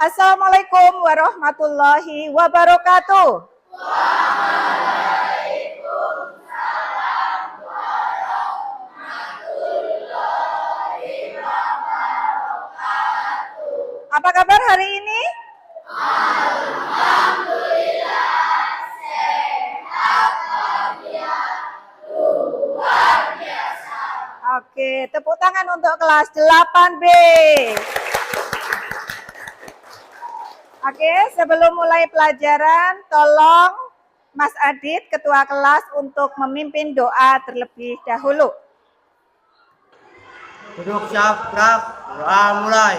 Assalamualaikum warahmatullahi wabarakatuh. Apa kabar hari ini? Oke, tepuk tangan untuk kelas 8B. Oke, sebelum mulai pelajaran, tolong Mas Adit, ketua kelas, untuk memimpin doa terlebih dahulu. Duduk siap, gerak, doa mulai.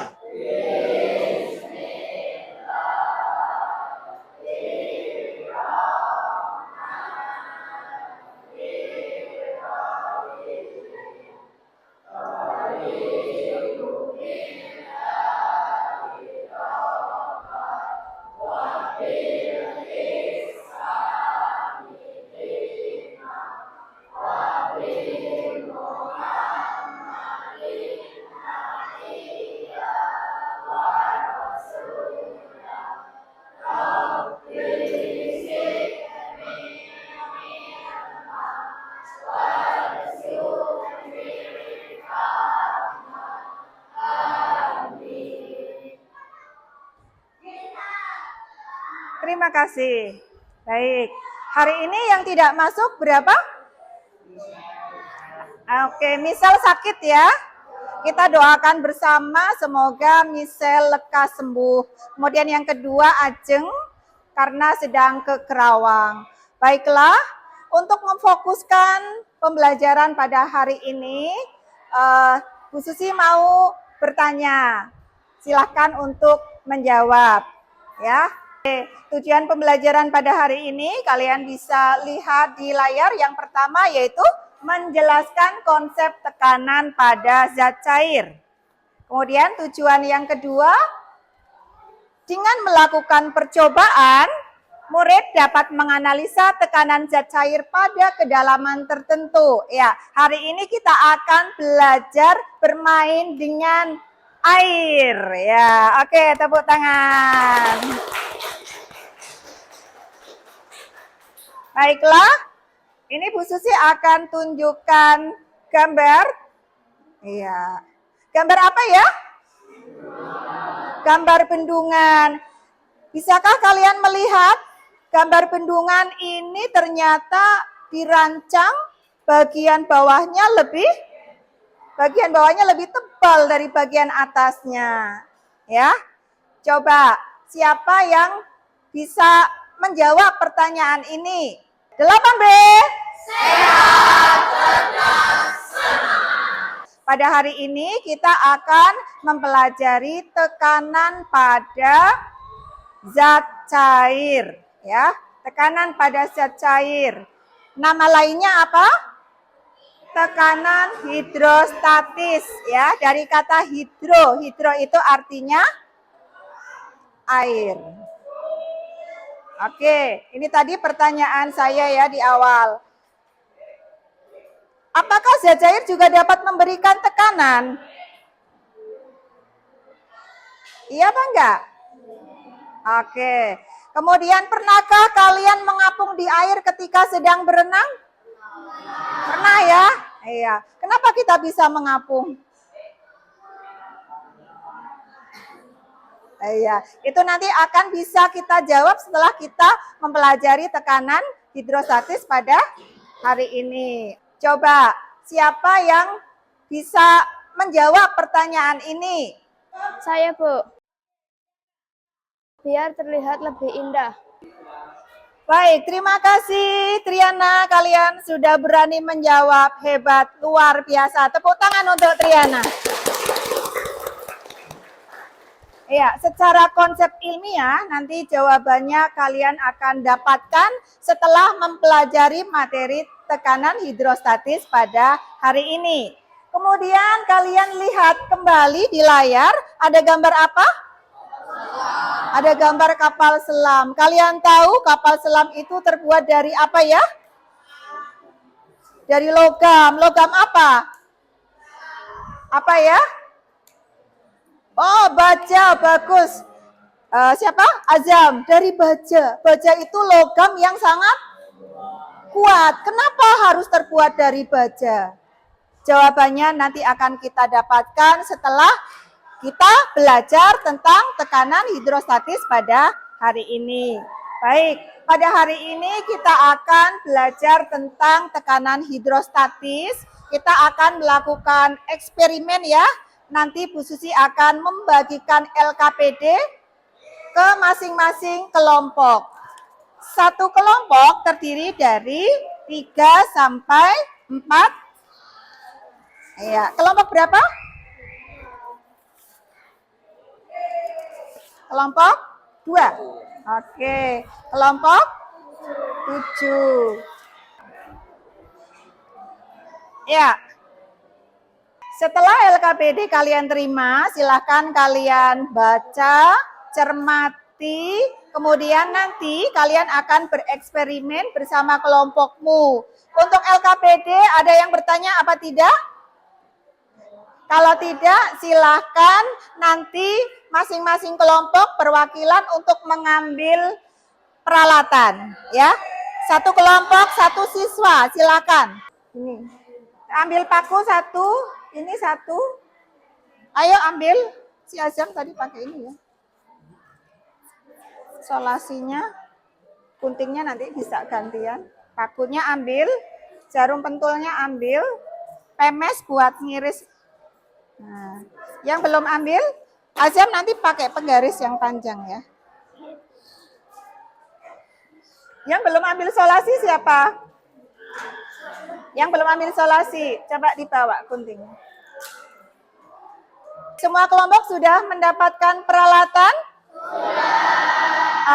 Terima kasih. Baik, hari ini yang tidak masuk berapa? Oke, misal sakit ya. Kita doakan bersama semoga misal lekas sembuh. Kemudian yang kedua Ajeng karena sedang ke Kerawang. Baiklah, untuk memfokuskan pembelajaran pada hari ini, Bu Susi mau bertanya. Silahkan untuk menjawab ya. Tujuan pembelajaran pada hari ini kalian bisa lihat di layar. Yang pertama yaitu menjelaskan konsep tekanan pada zat cair. Kemudian tujuan yang kedua, dengan melakukan percobaan, murid dapat menganalisa tekanan zat cair pada kedalaman tertentu. Ya, hari ini kita akan belajar bermain dengan air. Ya, oke, tepuk tangan. Baiklah, ini Bu Susi akan tunjukkan gambar. Iya. Gambar apa ya? Gambar bendungan. Bisakah kalian melihat gambar bendungan ini ternyata dirancang bagian bawahnya lebih tebal dari bagian atasnya. Ya. Coba siapa yang bisa menjawab pertanyaan ini? 8B. Sehat, cerdas, senang. Pada hari ini kita akan mempelajari tekanan pada zat cair, ya. Tekanan pada zat cair. Nama lainnya apa? Tekanan hidrostatis, ya. Dari kata hidro. Hidro itu artinya air. Oke, ini tadi pertanyaan saya ya di awal. Apakah zat cair juga dapat memberikan tekanan? Iya apa enggak? Oke. Kemudian pernahkah kalian mengapung di air ketika sedang berenang? Pernah ya? Iya. Kenapa kita bisa mengapung? Iya, itu nanti akan bisa kita jawab setelah kita mempelajari tekanan hidrostatis pada hari ini. Coba, siapa yang bisa menjawab pertanyaan ini? Saya, Bu. Biar terlihat lebih indah. Baik, terima kasih Triana. Kalian sudah berani menjawab. Hebat, luar biasa. Tepuk tangan untuk Triana. Ya, secara konsep ilmiah nanti jawabannya kalian akan dapatkan setelah mempelajari materi tekanan hidrostatis pada hari ini. Kemudian kalian lihat kembali di layar, ada gambar apa? Ada gambar kapal selam. Kalian tahu kapal selam itu terbuat dari apa ya? Dari logam. Logam apa? Apa ya? Oh, baja, bagus. Siapa? Azam dari baja. Baja itu logam yang sangat kuat. Kenapa harus terbuat dari baja? Jawabannya nanti akan kita dapatkan setelah kita belajar tentang tekanan hidrostatis pada hari ini. Baik, pada hari ini kita akan belajar tentang tekanan hidrostatis. Kita akan melakukan eksperimen ya. Nanti Bu Susi akan membagikan LKPD ke masing-masing kelompok. Satu kelompok terdiri dari 3 sampai 4. Ya, kelompok berapa? Kelompok 2. Oke, kelompok 7. Ya. Setelah LKPD kalian terima, silahkan kalian baca, cermati, kemudian nanti kalian akan bereksperimen bersama kelompokmu. Untuk LKPD ada yang bertanya apa tidak? Kalau tidak, silahkan nanti masing-masing kelompok perwakilan untuk mengambil peralatan. Ya, satu kelompok, satu siswa, silakan. Ini, ambil paku satu, ini satu. Ayo ambil, si Azam tadi pakai ini ya. Solasinya, guntingnya nanti bisa gantian. Pakunya ambil, jarum pentulnya ambil, pemes buat ngiris. Nah, yang belum ambil, Azam nanti pakai penggaris yang panjang ya. Yang belum ambil solasi siapa? Yang belum ambil solasi, coba dibawa guntingnya. Semua kelompok sudah mendapatkan peralatan?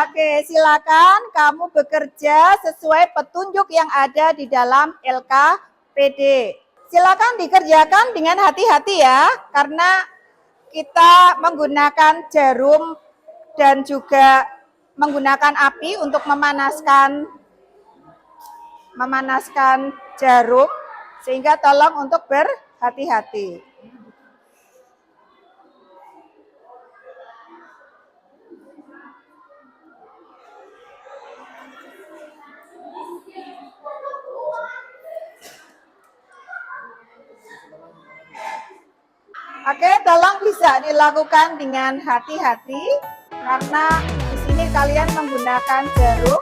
Oke, silakan kamu bekerja sesuai petunjuk yang ada di dalam LKPD. Silakan dikerjakan dengan hati-hati ya, karena kita menggunakan jarum dan juga menggunakan api untuk memanaskan jarum, sehingga tolong untuk berhati-hati. Oke, tolong bisa dilakukan dengan hati-hati karena di sini kalian menggunakan jarum.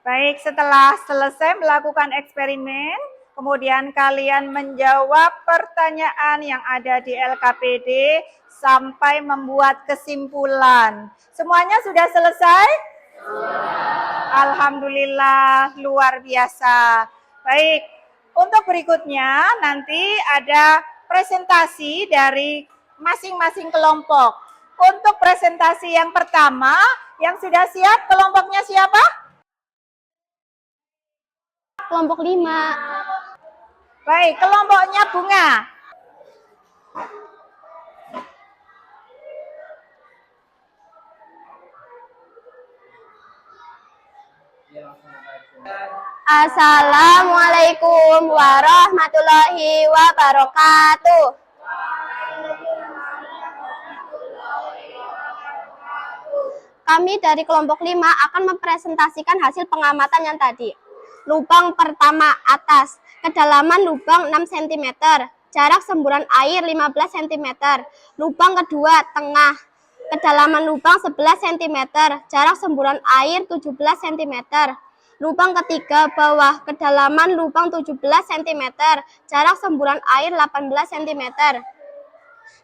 Baik, setelah selesai melakukan eksperimen, kemudian kalian menjawab pertanyaan yang ada di LKPD sampai membuat kesimpulan. Semuanya sudah selesai? Alhamdulillah, luar biasa. Baik, untuk berikutnya nanti ada presentasi dari masing-masing kelompok. Untuk presentasi yang pertama, yang sudah siap kelompoknya siapa? Kelompok 5. Baik, kelompoknya Bunga. Assalamualaikum warahmatullahi wabarakatuh. Kami dari kelompok 5 akan mempresentasikan hasil pengamatan yang tadi. Lubang pertama atas, kedalaman lubang 6 cm, jarak semburan air 15 cm. Lubang kedua tengah, kedalaman lubang 11 cm, jarak semburan air 17 cm. Lubang ketiga bawah, kedalaman lubang 17 cm, jarak semburan air 18 cm.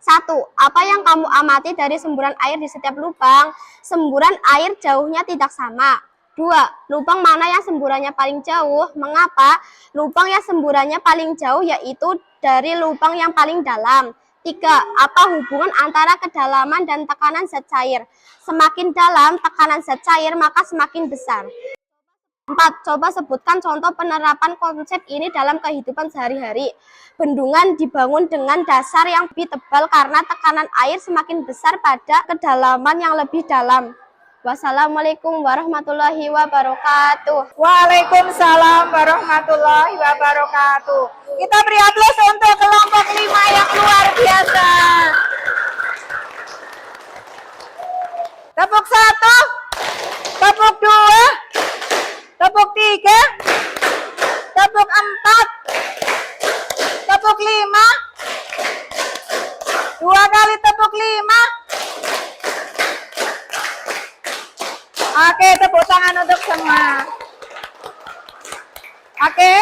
1. Apa yang kamu amati dari semburan air di setiap lubang? Semburan air jauhnya tidak sama. 2. Lubang mana yang semburannya paling jauh? Mengapa? Lubang yang semburannya paling jauh yaitu dari lubang yang paling dalam. 3. Apa hubungan antara kedalaman dan tekanan zat cair? Semakin dalam tekanan zat cair maka semakin besar. 4. Coba sebutkan contoh penerapan konsep ini dalam kehidupan sehari-hari. Bendungan dibangun dengan dasar yang lebih tebal karena tekanan air semakin besar pada kedalaman yang lebih dalam. Wassalamualaikum warahmatullahi wabarakatuh. Waalaikumsalam warahmatullahi wabarakatuh. Kita beri aplaus untuk kelompok 5 yang luar biasa. Tepuk 1, tepuk 2, tepuk 3, tepuk 4, tepuk 5, 2 kali tepuk 5. Oke, tepuk tangan untuk semua. Oke,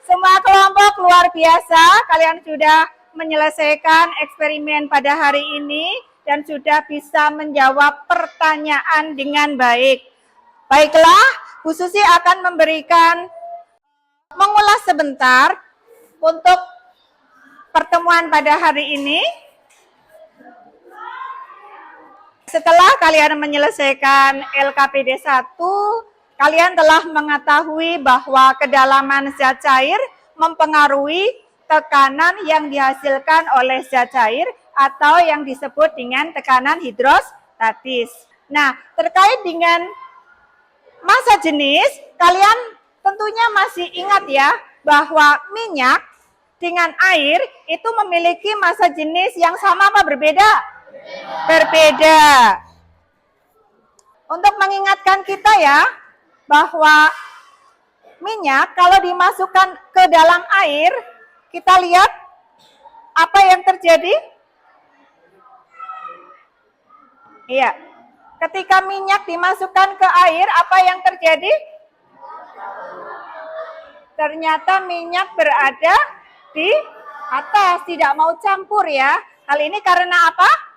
semua kelompok luar biasa. Kalian sudah menyelesaikan eksperimen pada hari ini dan sudah bisa menjawab pertanyaan dengan baik. Baiklah, Bu Susi akan mengulas sebentar untuk pertemuan pada hari ini. Setelah kalian menyelesaikan LKPD 1, kalian telah mengetahui bahwa kedalaman zat cair mempengaruhi tekanan yang dihasilkan oleh zat cair atau yang disebut dengan tekanan hidrostatis. Nah, terkait dengan massa jenis, kalian tentunya masih ingat ya bahwa minyak dengan air itu memiliki massa jenis yang sama apa berbeda? Berbeda. Untuk mengingatkan kita ya, bahwa minyak kalau dimasukkan ke dalam air, kita lihat apa yang terjadi? Iya, ketika minyak dimasukkan ke air, apa yang terjadi? Ternyata minyak berada di atas, tidak mau campur ya. Hal ini karena apa?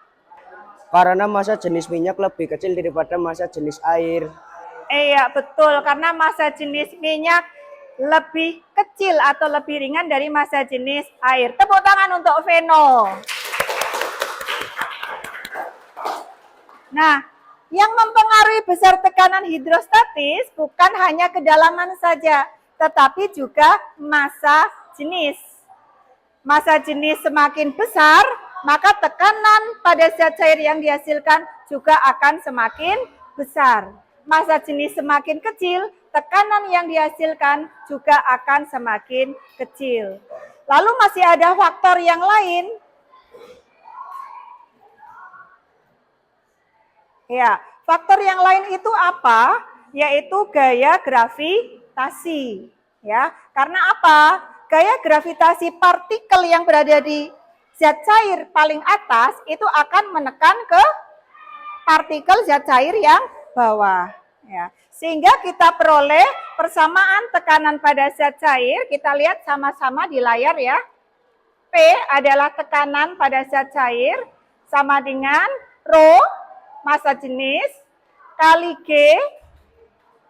Karena massa jenis minyak lebih kecil daripada massa jenis air. Iya, betul. Karena massa jenis minyak lebih kecil atau lebih ringan dari massa jenis air. Tepuk tangan untuk Veno. Nah, yang mempengaruhi besar tekanan hidrostatis bukan hanya kedalaman saja, tetapi juga massa jenis. Massa jenis semakin besar, maka tekanan pada zat cair yang dihasilkan juga akan semakin besar. Massa jenis semakin kecil, tekanan yang dihasilkan juga akan semakin kecil. Lalu masih ada faktor yang lain. Ya, faktor yang lain itu apa? Yaitu gaya gravitasi. Ya, karena apa? Gaya gravitasi partikel yang berada di zat cair paling atas itu akan menekan ke partikel zat cair yang bawah. Ya, sehingga kita peroleh persamaan tekanan pada zat cair. Kita lihat sama-sama di layar ya. P adalah tekanan pada zat cair sama dengan Rho, massa jenis, kali G,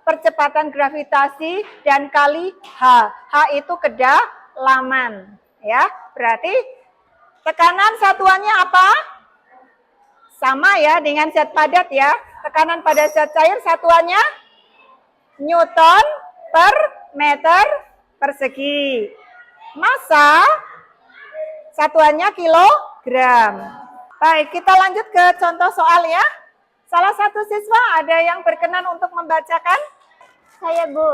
percepatan gravitasi, dan kali H. H itu kedalaman. Ya, berarti tekanan satuannya apa? Sama ya dengan zat padat ya. Tekanan pada zat cair satuannya Newton per meter persegi. Massa satuannya kilogram. Baik, kita lanjut ke contoh soal ya. Salah satu siswa ada yang berkenan untuk membacakan? Saya, Bu.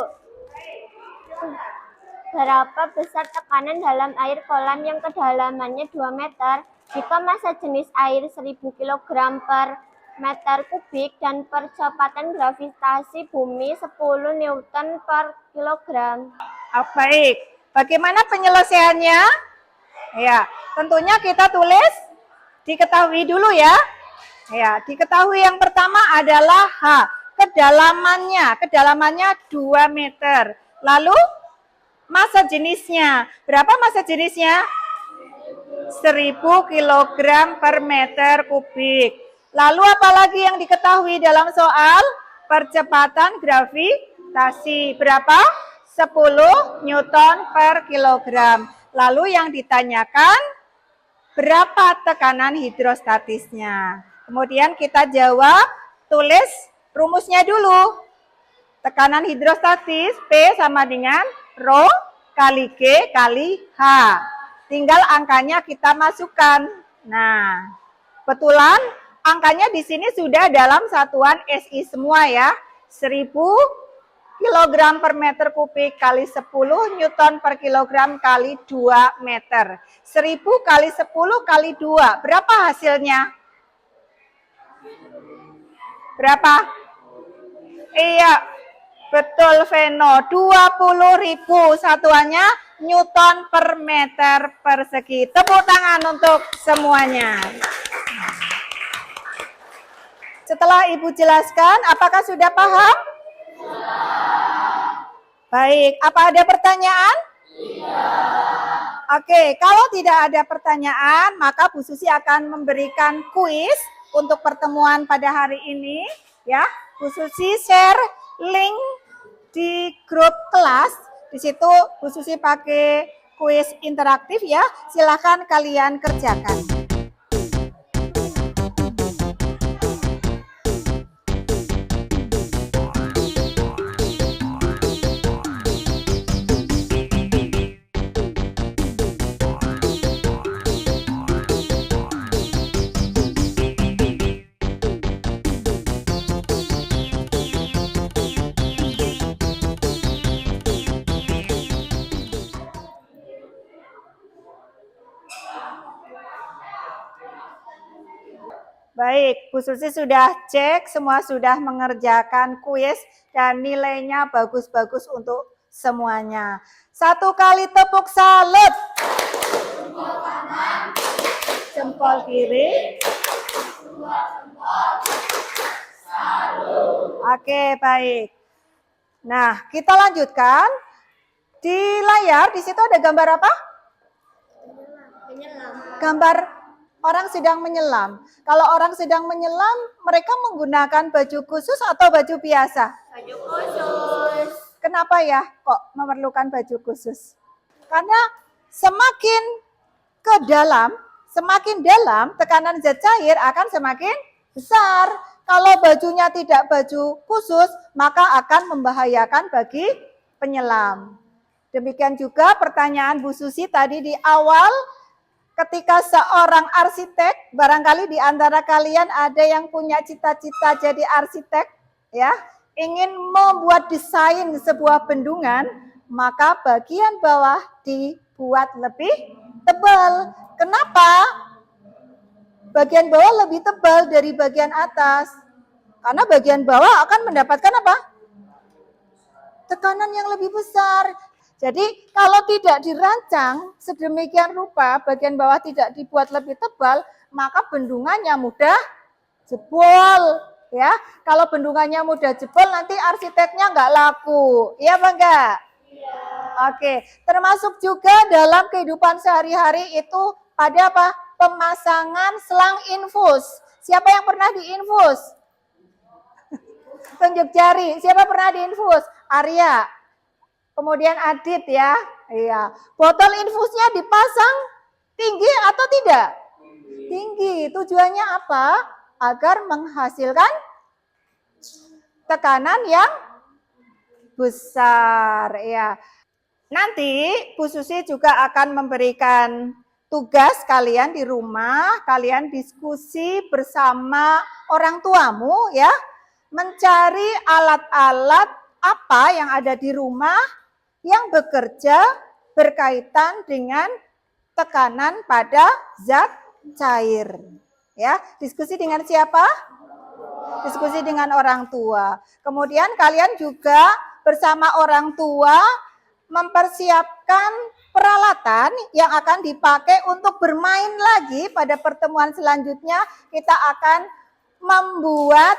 Berapa besar tekanan dalam air kolam yang kedalamannya 2 meter jika massa jenis air 1000 kg per meter kubik dan percepatan gravitasi bumi 10 Newton per kilogram? Baik, bagaimana penyelesaiannya? Ya, tentunya kita tulis diketahui dulu ya. Ya, diketahui yang pertama adalah H, kedalamannya. Kedalamannya 2 meter. Lalu massa jenisnya. Berapa massa jenisnya? 1000 kg per meter kubik. Lalu apalagi yang diketahui dalam soal? Percepatan gravitasi. Berapa? 10 Newton per kilogram. Lalu yang ditanyakan, berapa tekanan hidrostatisnya? Kemudian kita jawab, tulis rumusnya dulu. Tekanan hidrostatis P sama dengan Rho kali G kali H. Tinggal angkanya kita masukkan. Nah, kebetulan angkanya di sini sudah dalam satuan SI semua ya. 1000 kilogram per meter kubik kali 10 Newton per kilogram kali 2 meter. 1000 kali 10 kali 2. Berapa hasilnya? Berapa? Iya, betul Veno. 20.000 satuannya Newton per meter persegi. Tepuk tangan untuk semuanya. Setelah Ibu jelaskan, apakah sudah paham? Baik, apa ada pertanyaan? Oke, kalau tidak ada pertanyaan, maka Bu Susi akan memberikan kuis untuk pertemuan pada hari ini. Ya, Bu Susi share link di grup kelas. Di situ Bu Susi pakai kuis interaktif ya. Silakan kalian kerjakan. Baik, Bu Susi sudah cek, semua sudah mengerjakan kuis dan nilainya bagus-bagus untuk semuanya. 1 kali tepuk salut. Jempol kanan, jempol kiri. Oke, baik. Nah, kita lanjutkan. Di layar, di situ ada gambar apa? Gambar orang sedang menyelam. Kalau orang sedang menyelam, mereka menggunakan baju khusus atau baju biasa? Baju khusus. Kenapa ya kok memerlukan baju khusus? Karena semakin ke dalam, semakin dalam tekanan zat cair akan semakin besar. Kalau bajunya tidak baju khusus, maka akan membahayakan bagi penyelam. Demikian juga pertanyaan Bu Susi tadi di awal, ketika seorang arsitek, barangkali di antara kalian ada yang punya cita-cita jadi arsitek, ya, ingin membuat desain sebuah bendungan, maka bagian bawah dibuat lebih tebal. Kenapa? Bagian bawah lebih tebal dari bagian atas. Karena bagian bawah akan mendapatkan apa? Tekanan yang lebih besar. Jadi kalau tidak dirancang sedemikian rupa, bagian bawah tidak dibuat lebih tebal, maka bendungannya mudah jebol. Ya, kalau bendungannya mudah jebol nanti arsiteknya nggak laku. Iya apa enggak? Iya. Oke, termasuk juga dalam kehidupan sehari-hari itu pada apa? Pemasangan selang infus. Siapa yang pernah diinfus? Tunjuk jari. Siapa pernah diinfus? Arya. Kemudian Adit ya. Iya. Botol infusnya dipasang tinggi atau tidak? Tinggi. Tujuannya apa? Agar menghasilkan tekanan yang besar ya. Nanti Bu Susi juga akan memberikan tugas kalian di rumah, kalian diskusi bersama orang tuamu ya, mencari alat-alat apa yang ada di rumah yang bekerja berkaitan dengan tekanan pada zat cair. Ya, diskusi dengan siapa? Diskusi dengan orang tua. Kemudian kalian juga bersama orang tua mempersiapkan peralatan yang akan dipakai untuk bermain lagi pada pertemuan selanjutnya. Kita akan membuat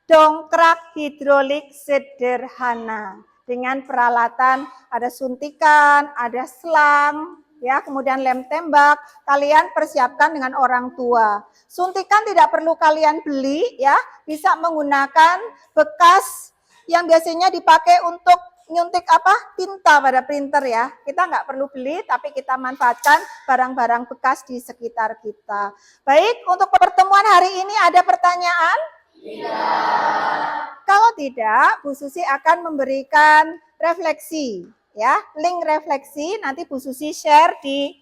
dongkrak hidrolik sederhana dengan peralatan ada suntikan, ada selang, ya, kemudian lem tembak. Kalian persiapkan dengan orang tua. Suntikan tidak perlu kalian beli ya, bisa menggunakan bekas yang biasanya dipakai untuk nyuntik apa? Tinta pada printer ya. Kita nggak perlu beli, tapi kita manfaatkan barang-barang bekas di sekitar kita. Baik, untuk pertemuan hari ini ada pertanyaan? Tidak. Kalau tidak, Bu Susi akan memberikan refleksi. Ya, link refleksi nanti Bu Susi share di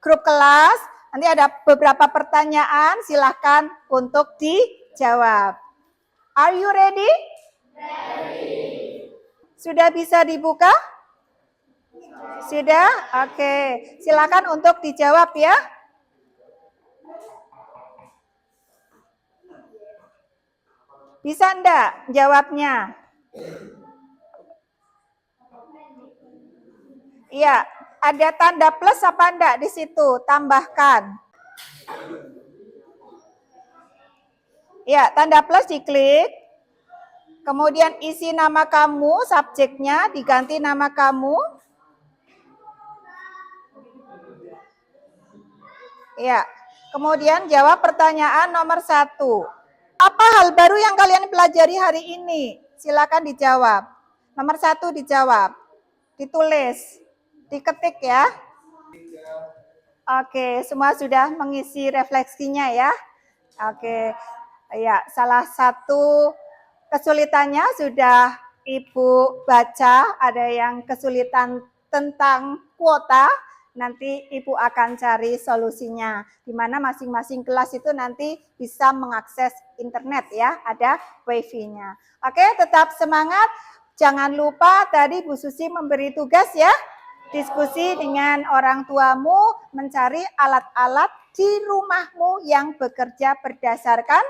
grup kelas. Nanti ada beberapa pertanyaan, silahkan untuk dijawab. Are you ready? Ready. Sudah bisa dibuka? Sudah? Oke, silakan untuk dijawab ya. Bisa enggak jawabnya? Iya, ada tanda plus apa enggak di situ? Tambahkan. Ya, tanda plus diklik. Kemudian isi nama kamu, subjeknya diganti nama kamu. Ya, kemudian jawab pertanyaan nomor 1. Apa hal baru yang kalian pelajari hari ini? Silakan dijawab. Nomor 1 dijawab. Ditulis. Diketik ya. Oke, semua sudah mengisi refleksinya ya. Oke, ya, salah satu kesulitannya sudah Ibu baca, ada yang kesulitan tentang kuota, nanti Ibu akan cari solusinya. Di mana masing-masing kelas itu nanti bisa mengakses internet ya, ada wifi-nya. Oke, tetap semangat. Jangan lupa tadi Bu Susi memberi tugas ya, diskusi dengan orang tuamu, mencari alat-alat di rumahmu yang bekerja berdasarkan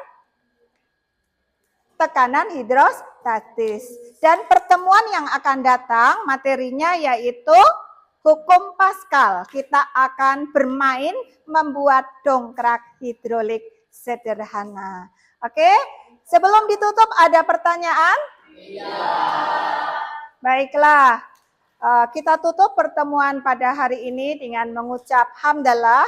tekanan hidrostatis. Dan pertemuan yang akan datang materinya yaitu hukum Pascal. Kita akan bermain membuat dongkrak hidrolik sederhana. Oke, sebelum ditutup ada pertanyaan? Iya. Baiklah, kita tutup pertemuan pada hari ini dengan mengucap hamdalah.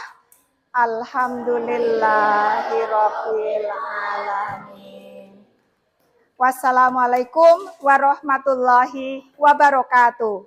Alhamdulillahirabbil alamin. Wassalamualaikum warahmatullahi wabarakatuh.